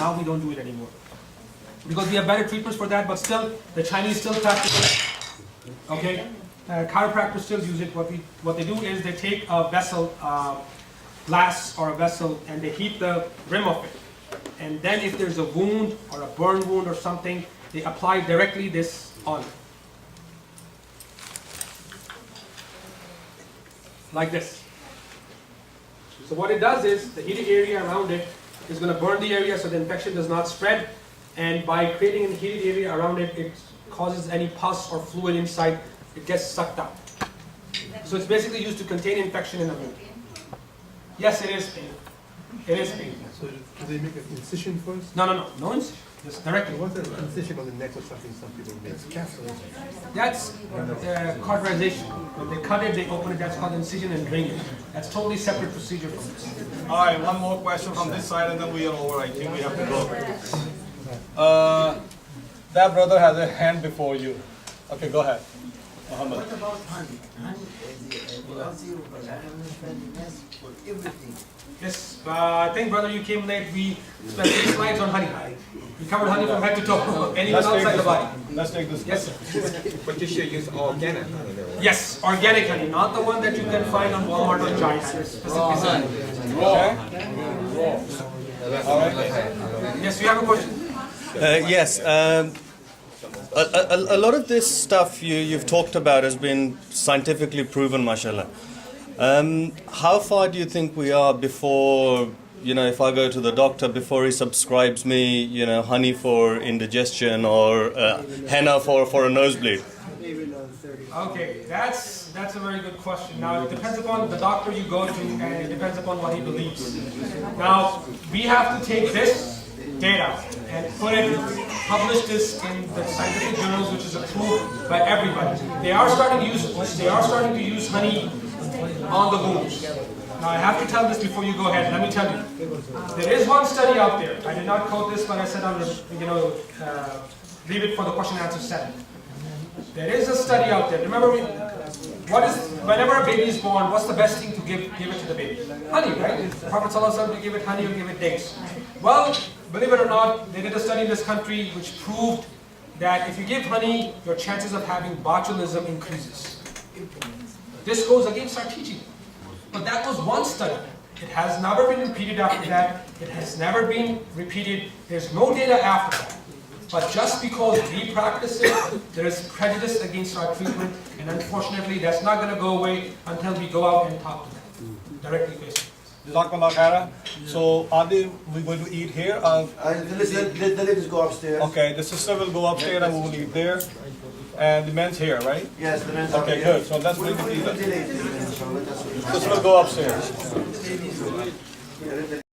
Now we don't do it anymore. Because we have better treatments for that, but still, the Chinese still practice it. Okay? Chiropractors still use it. What they do is they take a vessel, glass or a vessel, and they heat the rim of it. And then if there's a wound or a burn wound or something, they apply directly this on. Like this. So what it does is, the heated area around it is going to burn the area so the infection does not spread. And by creating a heated area around it, it causes any pus or fluid inside, it gets sucked out. So it's basically used to contain infection in the wound. Yes, it is painful. It is painful. So do they make an incision first? No incision. Just directly. What's an incision on the neck or something some people make? That's cauterization. When they cut it, they open it. That's called incision and drain it. That's totally separate procedure from this. All right, one more question from this side, and then we are over. I think we have to go. That brother has a hand before you. Okay, go ahead. Muhammad. What about honey? Honey is the for everything. Yes, I think, brother, you came late. We spent 6 slides on honey. We covered honey from head to toe, and even outside the body. Let's take this. Yes, sir. But you should use organic honey though, right? Yes, organic honey, not the one that you can find on Walmart or Giant. Specifically said. All right. Yes, you have a question? Yes. A lot of this stuff you've talked about has been scientifically proven, mashallah. How far do you think we are before, if I go to the doctor, before he subscribes me, honey for indigestion or henna for a nosebleed? Okay, that's a very good question. Now, it depends upon the doctor you go to, and it depends upon what he believes. Now, we have to take this data and publish this in the scientific journals, which is approved by everybody. They are starting to use honey on the wounds. Now, I have to tell this before you go ahead. Let me tell you, there is one study out there. I did not quote this, but I said I would, leave it for the question and answer session. There is a study out there. Remember, whenever a baby is born, what's the best thing to give it to the baby? Honey, right? The Prophet ﷺ to give it honey or give it dates. Well, believe it or not, they did a study in this country which proved that if you give honey, your chances of having botulism increases. This goes against our teaching. But that was one study. It has never been repeated after that. It has never been repeated. There's no data after that. But just because we practice it, there is prejudice against our treatment, and unfortunately, that's not going to go away until we go out and talk to them directly face to face. Jazakallah khaira. So, are we going to eat here? Let the ladies go upstairs. Okay, the sister will go upstairs and we will eat there. And the men's here, right? Yes, the men's Okay, good. So let's bring the tea then. Sister will go upstairs.